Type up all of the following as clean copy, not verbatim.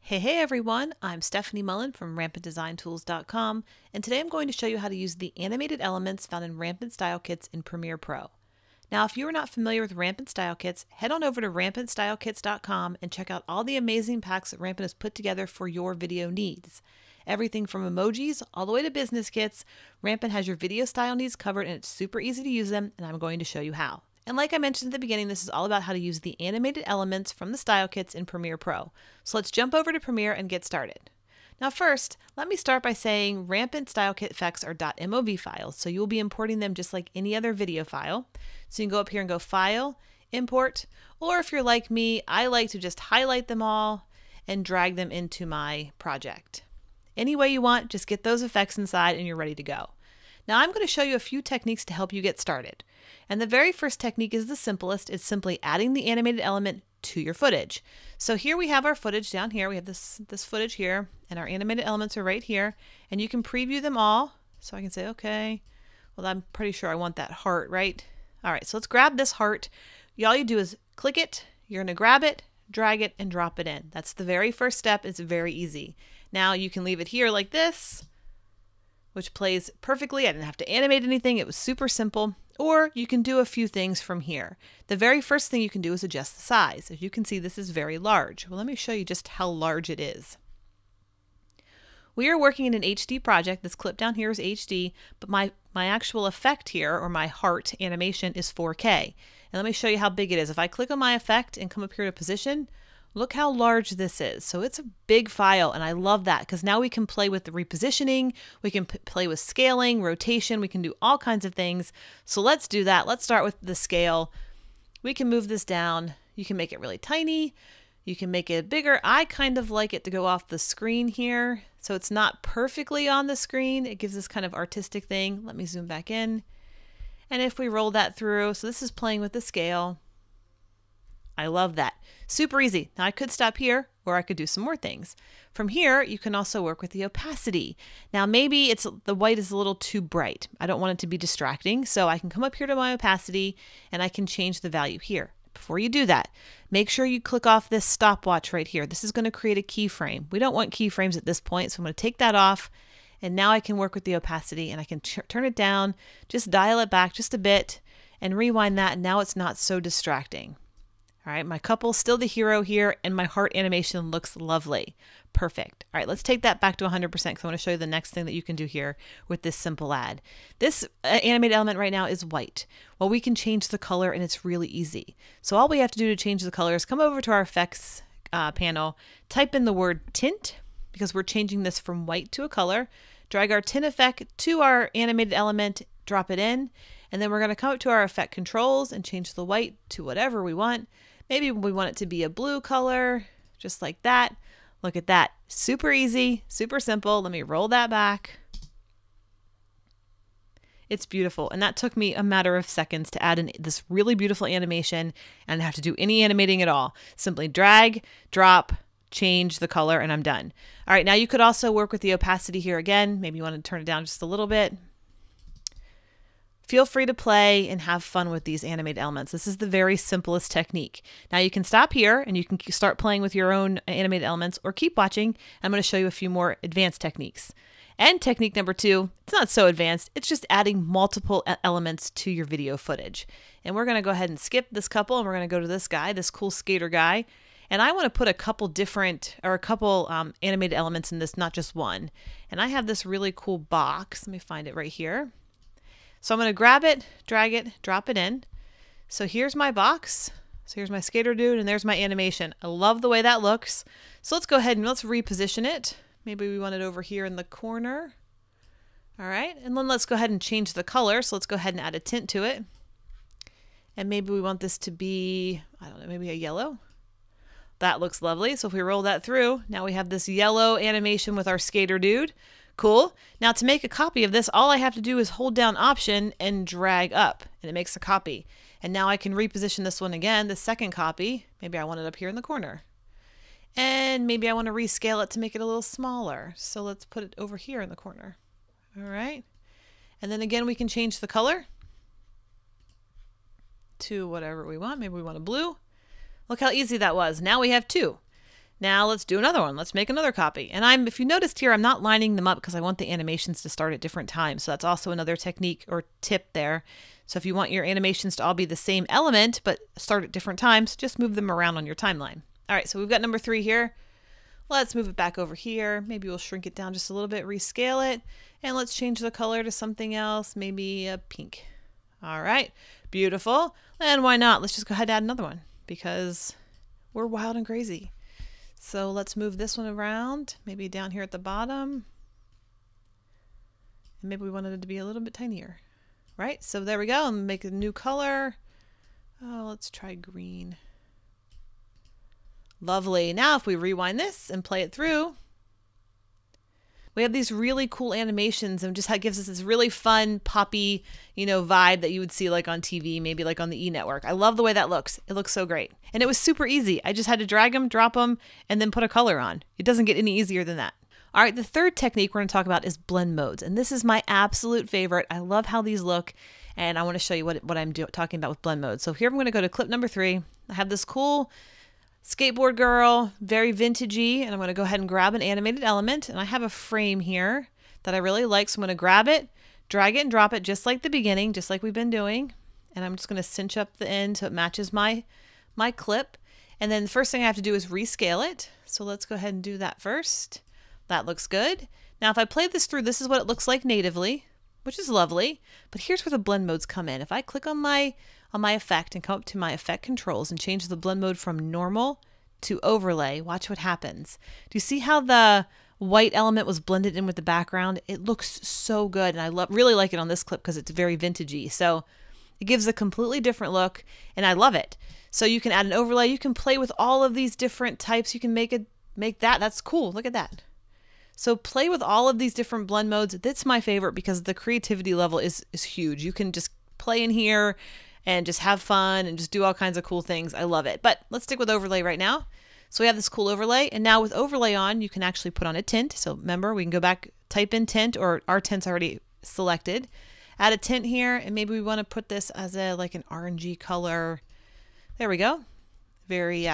Hey everyone, I'm Stefanie Mullen from RampantDesignTools.com, and today I'm going to show you how to use the animated elements found in Rampant Style Kits in Premiere Pro. Now, if you are not familiar with Rampant Style Kits, head on over to RampantStyleKits.com and check out all the amazing packs that Rampant has put together for your video needs. Everything from emojis all the way to business kits, Rampant has your video style needs covered and it's super easy to use them, and I'm going to show you how. And like I mentioned at the beginning, this is all about how to use the animated elements from the style kits in Premiere Pro. So let's jump over to Premiere and get started. Now first, let me start by saying Rampant Style Kit effects are .mov files, so you will be importing them just like any other video file. So you can go up here and go File, Import, or if you're like me, I like to just highlight them all and drag them into my project. Any way you want, just get those effects inside and you're ready to go. Now I'm going to show you a few techniques to help you get started. And the very first technique is the simplest. It's simply adding the animated element to your footage. So here we have our footage down here. We have this footage here, and our animated elements are right here. And you can preview them all. So I can say, okay, well, I'm pretty sure I want that heart, right? All right, so let's grab this heart. All you do is click it. You're going to grab it, drag it, and drop it in. That's the very first step. It's very easy. Now you can leave it here like this, which plays perfectly. I didn't have to animate anything. It was super simple. Or you can do a few things from here. The very first thing you can do is adjust the size. As you can see, this is very large. Well, let me show you just how large it is. We are working in an HD project. This clip down here is HD, but my actual effect here, or my heart animation, is 4K. And let me show you how big it is. If I click on my effect and come up here to position, look how large this is. So it's a big file, and I love that because now we can play with the repositioning, we can play with scaling, rotation, we can do all kinds of things. So let's do that. Let's start with the scale. We can move this down. You can make it really tiny. You can make it bigger. I kind of like it to go off the screen here, so it's not perfectly on the screen. It gives this kind of artistic thing. Let me zoom back in. And if we roll that through, so this is playing with the scale. I love that. Super easy. Now I could stop here, or I could do some more things. From here, you can also work with the opacity. Now maybe the white is a little too bright. I don't want it to be distracting, so I can come up here to my opacity and I can change the value here. Before you do that, make sure you click off this stopwatch right here. This is going to create a keyframe. We don't want keyframes at this point, so I'm going to take that off, and now I can work with the opacity and I can turn it down, just dial it back just a bit and rewind that, and now it's not so distracting. All right, my couple's still the hero here, and my heart animation looks lovely. Perfect. All right, let's take that back to 100% because I want to show you the next thing that you can do here with this simple add. This animated element right now is white. Well, we can change the color, and it's really easy. So all we have to do to change the color is come over to our effects panel, type in the word tint, because we're changing this from white to a color, drag our tint effect to our animated element, drop it in, and then we're going to come up to our effect controls and change the white to whatever we want. Maybe we want it to be a blue color, just like that. Look at that. Super easy, super simple. Let me roll that back. It's beautiful. And that took me a matter of seconds to add in this really beautiful animation and not have to do any animating at all. Simply drag, drop, change the color, and I'm done. All right, now you could also work with the opacity here again. Maybe you want to turn it down just a little bit. Feel free to play and have fun with these animated elements. This is the very simplest technique. Now you can stop here and you can start playing with your own animated elements, or keep watching. I'm going to show you a few more advanced techniques. And technique number 2, it's not so advanced. It's just adding multiple elements to your video footage. And we're going to go ahead and skip this couple, and we're going to go to this guy, this cool skater guy. And I want to put a couple animated elements in this, not just one. And I have this really cool box. Let me find it right here. So I'm going to grab it, drag it, drop it in. So here's my box. So here's my skater dude, and there's my animation. I love the way that looks. So let's go ahead and let's reposition it. Maybe we want it over here in the corner. All right, and then let's go ahead and change the color. So let's go ahead and add a tint to it. And maybe we want this to be, I don't know, maybe a yellow. That looks lovely. So if we roll that through, now we have this yellow animation with our skater dude. Cool. Now to make a copy of this, all I have to do is hold down Option and drag up, and it makes a copy. And now I can reposition this one again, the second copy. Maybe I want it up here in the corner. And maybe I want to rescale it to make it a little smaller. So let's put it over here in the corner. All right. And then again, we can change the color to whatever we want. Maybe we want a blue. Look how easy that was. Now we have 2. Now let's do another one. Let's make another copy. And if you noticed here, I'm not lining them up because I want the animations to start at different times. So that's also another technique or tip there. So if you want your animations to all be the same element, but start at different times, just move them around on your timeline. All right, so we've got number 3 here. Let's move it back over here. Maybe we'll shrink it down just a little bit, rescale it, and let's change the color to something else, maybe a pink. All right, beautiful. And why not? Let's just go ahead and add another one because we're wild and crazy. So let's move this one around, maybe down here at the bottom. And maybe we wanted it to be a little bit tinier, right? So there we go, and make a new color. Oh, let's try green. Lovely. Now if we rewind this and play it through, we have these really cool animations and just gives us this really fun poppy, vibe that you would see like on TV, maybe like on the E! Network. I love the way that looks. It looks so great. And it was super easy. I just had to drag them, drop them, and then put a color on. It doesn't get any easier than that. All right, the third technique we're going to talk about is blend modes. And this is my absolute favorite. I love how these look. And I want to show you what I'm talking about with blend modes. So here I'm going to go to clip number 3. I have this cool skateboard girl, very vintagey, and I'm going to go ahead and grab an animated element, and I have a frame here that I really like, so I'm going to grab it, drag it, and drop it just like the beginning, just like we've been doing, and I'm just going to cinch up the end so it matches my clip, and then the first thing I have to do is rescale it, so let's go ahead and do that first. That looks good. Now if I play this through, this is what it looks like natively, which is lovely, but here's where the blend modes come in. If I click on my effect and come up to my effect controls and change the blend mode from normal to overlay, watch what happens. Do you see how the white element was blended in with the background? It looks so good, and I really like it on this clip because it's very vintagey. So it gives a completely different look, and I love it. So you can add an overlay. You can play with all of these different types. You can make that. That's cool. Look at that. So play with all of these different blend modes. That's my favorite because the creativity level is huge. You can just play in here and just have fun and just do all kinds of cool things. I love it. But let's stick with overlay right now. So we have this cool overlay, and now with overlay on, you can actually put on a tint. So remember, we can go back, type in tint, or our tint's already selected. Add a tint here, and maybe we want to put this as like an orangey color. There we go. Very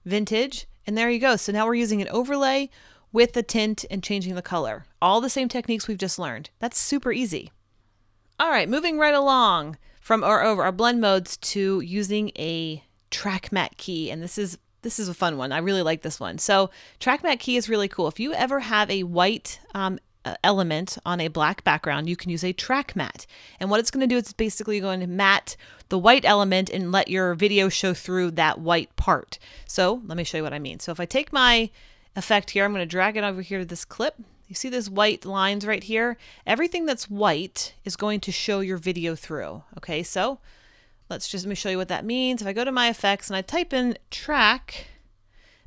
vintage. And there you go. So now we're using an overlay with the tint and changing the color. All the same techniques we've just learned. That's super easy. All right, moving right along from our blend modes to using a track matte key. And this is a fun one. I really like this one. So track matte key is really cool. If you ever have a white element on a black background, you can use a track matte. And what it's going to do is it's basically going to matte the white element and let your video show through that white part. So let me show you what I mean. So if I take my effect here, I'm going to drag it over here to this clip. You see these white lines right here? Everything that's white is going to show your video through. Okay, so let me show you what that means. If I go to my effects and I type in track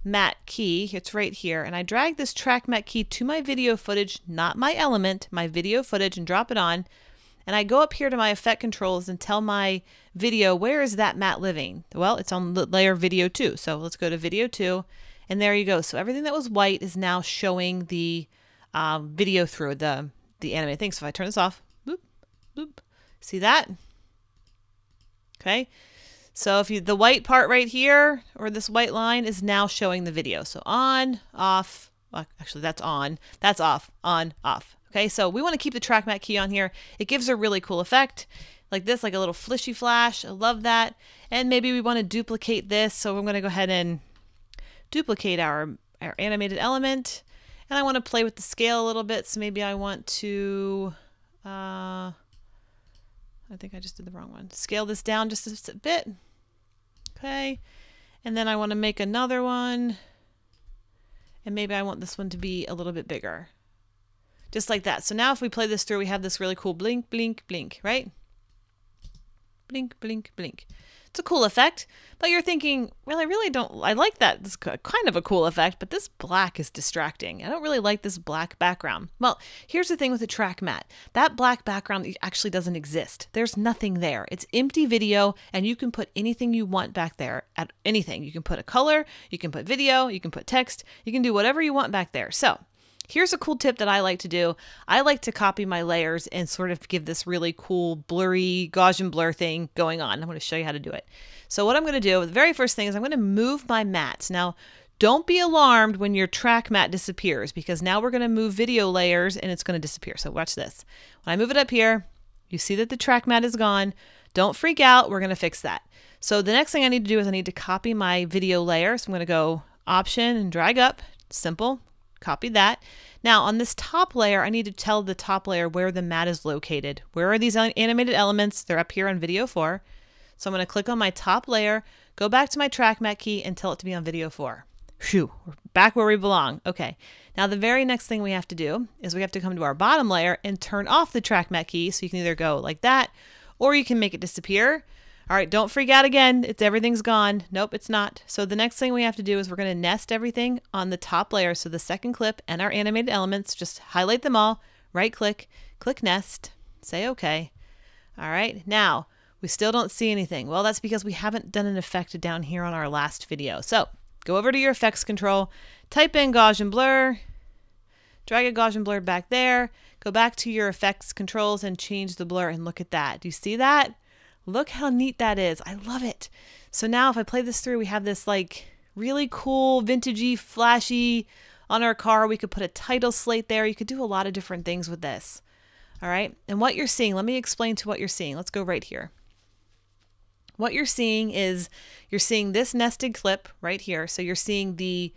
matte key, it's right here, and I drag this track matte key to my video footage, not my element, my video footage, and drop it on, and I go up here to my effect controls and tell my video, where is that matte living? Well, it's on layer video 2. So let's go to video 2, and there you go. So everything that was white is now showing the video through the animated thing. So if I turn this off, boop, boop, see that? Okay. So if the white part right here, or this white line, is now showing the video. So on, off, well, actually that's on, that's off, on, off. Okay, so we want to keep the track matte key on here. It gives a really cool effect, like this, like a little flishy flash. I love that. And maybe we want to duplicate this, so we're going to go ahead and duplicate our animated element. And I want to play with the scale a little bit, so maybe I want to, I think I just did the wrong one. Scale this down just a bit. Okay. And then I want to make another one. And maybe I want this one to be a little bit bigger. Just like that. So now if we play this through, we have this really cool blink, blink, blink, right? Blink, blink, blink. It's a cool effect, but you're thinking, well, I like that. This is kind of a cool effect, but this black is distracting. I don't really like this black background. Well, here's the thing with the track matte. That black background actually doesn't exist. There's nothing there. It's empty video, and you can put anything you want back there at anything. You can put a color, you can put video, you can put text, you can do whatever you want back there. So here's a cool tip that I like to do. I like to copy my layers and sort of give this really cool blurry Gaussian blur thing going on. I'm going to show you how to do it. So what I'm going to do, the very first thing is I'm going to move my mattes. Now, Don't be alarmed when your track mat disappears, because now we're going to move video layers and it's going to disappear. So watch this. When I move it up here, you see that the track mat is gone. Don't freak out. We're going to fix that. So the next thing I need to do is I need to copy my video layer. So I'm going to go Option and drag up. Simple. Copy that. Now on this top layer, I need to tell the top layer where the mat is located. Where are these animated elements? They're up here on video 4. So I'm going to click on my top layer, go back to my track mat key and tell it to be on video 4. Phew, we're back where we belong. Okay. Now the very next thing we have to do is we have to come to our bottom layer and turn off the track mat key. So you can either go like that, or you can make it disappear. All right, don't freak out again. Everything's gone. Nope, it's not. So the next thing we have to do is we're going to nest everything on the top layer. So the second clip and our animated elements, just highlight them all, right click, click nest, say okay. All right, now we still don't see anything. Well, that's because we haven't done an effect down here on our last video. So go over to your effects control, type in Gaussian blur, drag a Gaussian blur back there, go back to your effects controls and change the blur, and look at that. Do you see that? Look how neat that is. I love it. So now if I play this through, we have this like really cool, vintagey, flashy on our car. We could put a title slate there. You could do a lot of different things with this. All right. And what you're seeing, let me explain to what you're seeing. Let's go right here. What you're seeing is you're seeing this nested clip right here. So you're seeing the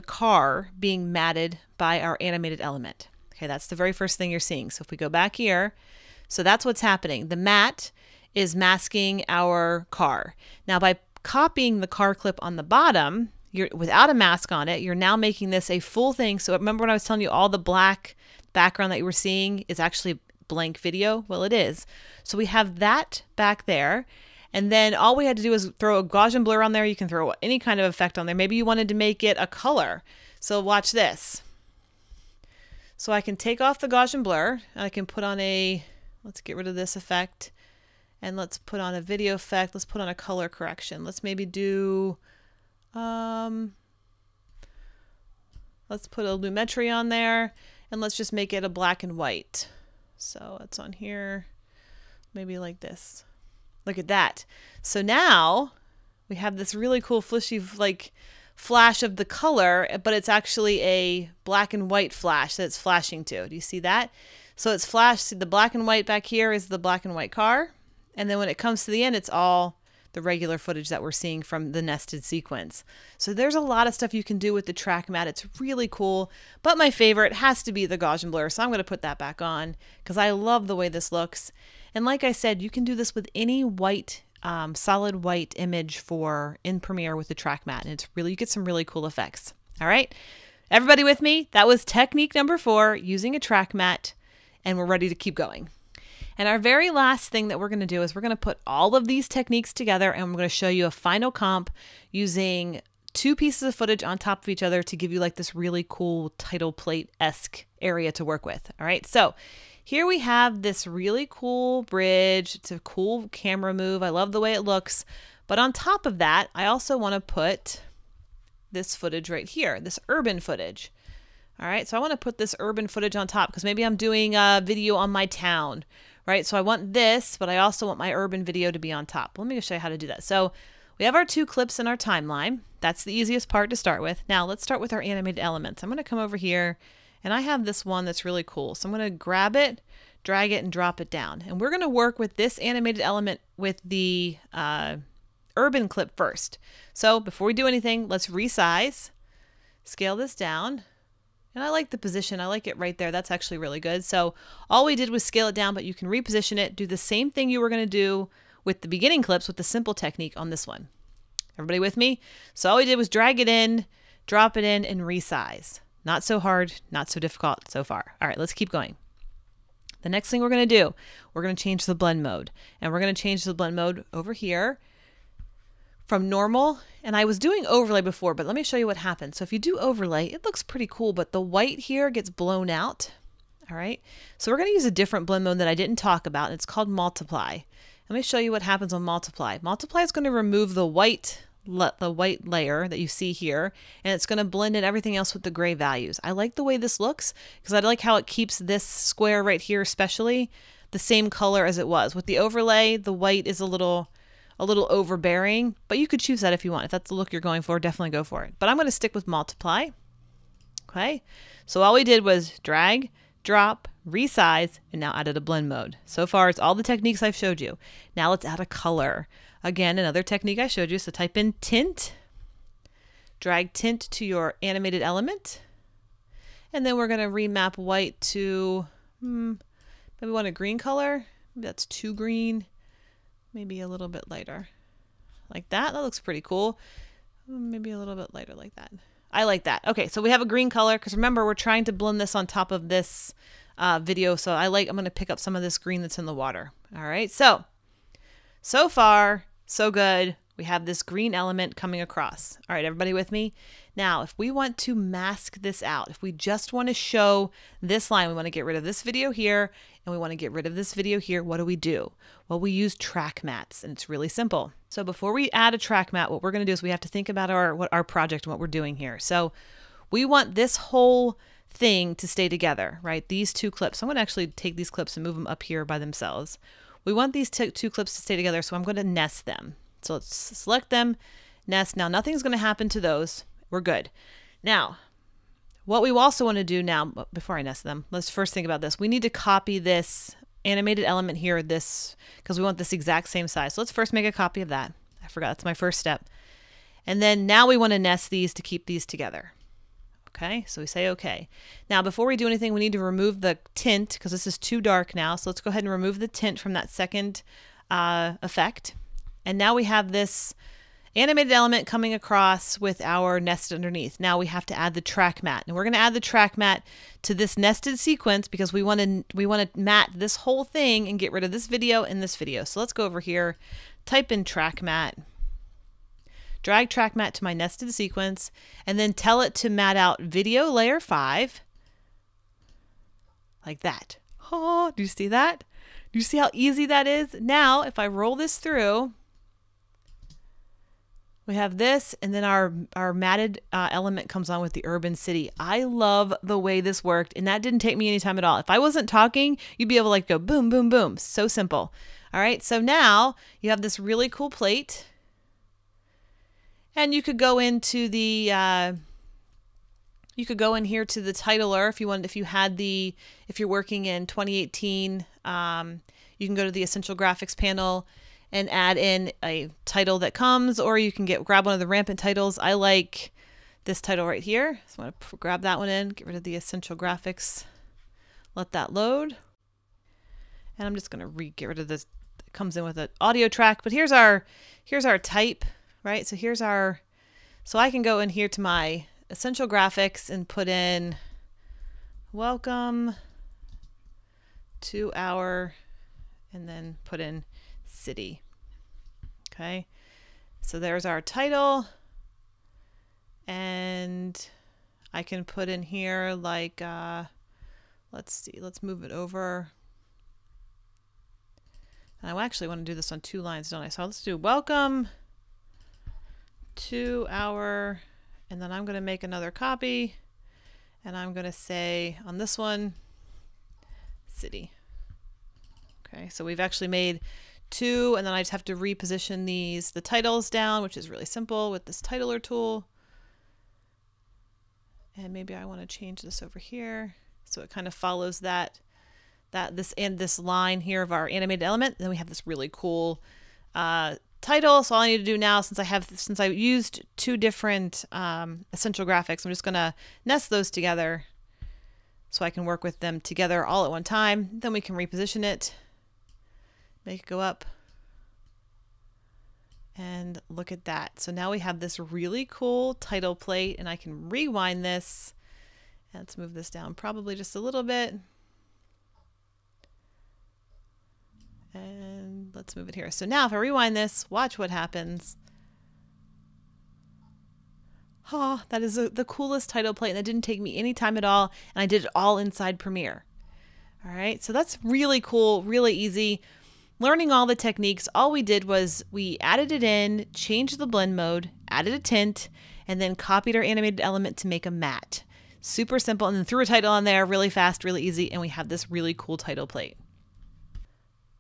car being matted by our animated element. Okay, that's the very first thing you're seeing. So if we go back here, so that's what's happening. The mat is masking our car. Now by copying the car clip on the bottom, without a mask on it, you're now making this a full thing. So remember when I was telling you all the black background that you were seeing is actually blank video? Well, it is. So we have that back there. And then all we had to do is throw a Gaussian blur on there. You can throw any kind of effect on there. Maybe you wanted to make it a color. So watch this. So I can take off the Gaussian blur and I can put on let's get rid of this effect and let's put on a video effect. Let's put on a color correction. Let's maybe do, let's put a lumetri on there and let's just make it a black and white. So it's on here, maybe like this. Look at that. So now we have this really cool flashy flash of the color, but it's actually a black and white flash that it's flashing to. Do you see that? So it's flashed. The black and white back here is the black and white car. And then when it comes to the end, it's all the regular footage that we're seeing from the nested sequence. So there's a lot of stuff you can do with the track mat. It's really cool. But my favorite has to be the Gaussian blur. So I'm going to put that back on because I love the way this looks. And like I said, you can do this with any white, solid white image in Premiere with the track mat. And you get some really cool effects. All right. Everybody with me? That was technique number 4, using a track mat. And we're ready to keep going. And our very last thing that we're going to do is we're going to put all of these techniques together and I'm going to show you a final comp using 2 pieces of footage on top of each other to give you like this really cool title plate-esque area to work with. All right, so here we have this really cool bridge. It's a cool camera move. I love the way it looks. But on top of that, I also want to put this footage right here, this urban footage. All right, so I want to put this urban footage on top because maybe I'm doing a video on my town, right? So I want this, but I also want my urban video to be on top. Let me show you how to do that. So we have our 2 clips in our timeline. That's the easiest part to start with. Now let's start with our animated elements. I'm going to come over here and I have this one that's really cool. So I'm going to grab it, drag it, and drop it down. And we're going to work with this animated element with the urban clip first. So before we do anything, let's resize, scale this down. And I like the position. I like it right there. That's actually really good. So all we did was scale it down, but you can reposition it. Do the same thing you were going to do with the beginning clips with the simple technique on this one. Everybody with me? So all we did was drag it in, drop it in, and resize. Not so hard, not so difficult so far. All right, let's keep going. The next thing we're going to do, we're going to change the blend mode. And we're going to change the blend mode over here from normal, and I was doing overlay before, but let me show you what happens. So if you do overlay, it looks pretty cool, but the white here gets blown out. All right, so we're going to use a different blend mode that I didn't talk about, and it's called multiply. Let me show you what happens on multiply. Multiply is going to remove the white layer that you see here, and it's going to blend in everything else with the gray values. I like the way this looks because I like how it keeps this square right here especially the same color as it was. With the overlay, the white is a little a little overbearing, but you could choose that if you want. If that's the look you're going for, definitely go for it. But I'm going to stick with multiply. Okay, so all we did was drag, drop, resize, and now added a blend mode. So far, it's all the techniques I've showed you. Now let's add a color. Again, another technique I showed you. So type in tint, drag tint to your animated element, and then we're going to remap white to, maybe we want a green color. Maybe that's too green. Maybe a little bit lighter. Like that. That looks pretty cool. Maybe a little bit lighter like that. I like that. Okay, so we have a green color because remember we're trying to blend this on top of this video. So I'm going to pick up some of this green that's in the water. All right, so far so good. We have this green element coming across. All right, everybody with me? Now, if we want to mask this out, if we just want to show this line, we want to get rid of this video here, and we want to get rid of this video here, what do? Well, we use track mats, and it's really simple. So before we add a track mat, what we're going to do is we have to think about our project and what we're doing here. So we want this whole thing to stay together, right? These two clips. I'm going to actually take these clips and move them up here by themselves. We want these two clips to stay together, so I'm going to nest them. So let's select them, nest. Now nothing's going to happen to those. We're good. Now, what we also want to do now, before I nest them, let's first think about this. We need to copy this animated element here, this, because we want this exact same size. So let's first make a copy of that. I forgot, that's my first step. And then now we want to nest these to keep these together. Okay, so we say okay. Now before we do anything, we need to remove the tint because this is too dark now. So let's go ahead and remove the tint from that second effect. And now we have this animated element coming across with our nest underneath. Now we have to add the track mat, and we're going to add the track mat to this nested sequence because we want to mat this whole thing and get rid of this video and this video. So let's go over here, type in track mat, drag track mat to my nested sequence, and then tell it to mat out video layer 5 like that. Oh, do you see that? Do you see how easy that is? Now, if I roll this through, we have this, and then our matted element comes on with the urban city. I love the way this worked, and that didn't take me any time at all. If I wasn't talking, you'd be able to like go boom, boom, boom. So simple. All right, so now you have this really cool plate, and you could go into the you could go in here to the titler if you wanted. If you're working in 2018, you can go to the Essential Graphics panel and add in a title that comes, or you can grab one of the Rampant titles. I like this title right here. So I'm going to grab that one in, get rid of the Essential Graphics, let that load. And I'm just going to get rid of this. It comes in with an audio track, but here's our type, right? So so I can go in here to my Essential Graphics and put in welcome to our, and then put in city. Okay, so there's our title, and I can put in here like let's see, let's move it over. And I actually want to do this on 2 lines, don't I? So let's do welcome to our, and then I'm going to make another copy, and I'm going to say on this one city. Okay, so we've actually made 2, and then I just have to reposition the titles down, which is really simple with this titler tool. And maybe I want to change this over here so it kind of follows this line here of our animated element. Then we have this really cool title. So all I need to do now, since I used 2 different Essential Graphics, I'm just going to nest those together so I can work with them together all at one time. Then we can reposition it. Make it go up, and look at that. So now we have this really cool title plate, and I can rewind this. Let's move this down probably just a little bit, and let's move it here. So now if I rewind this, watch what happens. Oh, that is the coolest title plate, and it didn't take me any time at all, and I did it all inside Premiere. All right, so that's really cool, really easy. Learning all the techniques, all we did was we added it in, changed the blend mode, added a tint, and then copied our animated element to make a matte. Super simple, and then threw a title on there really fast, really easy, and we have this really cool title plate.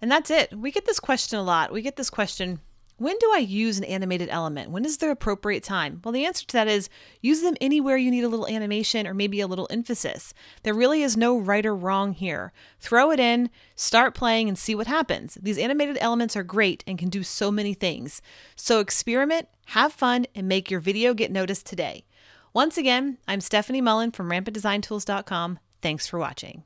And that's it. We get this question a lot. We get this question, When do I use an animated element? When is the appropriate time? Well, the answer to that is use them anywhere you need a little animation or maybe a little emphasis. There really is no right or wrong here. Throw it in, start playing, and see what happens. These animated elements are great and can do so many things. So experiment, have fun, and make your video get noticed today. Once again, I'm Stefanie Mullen from RampantDesignTools.com. Thanks for watching.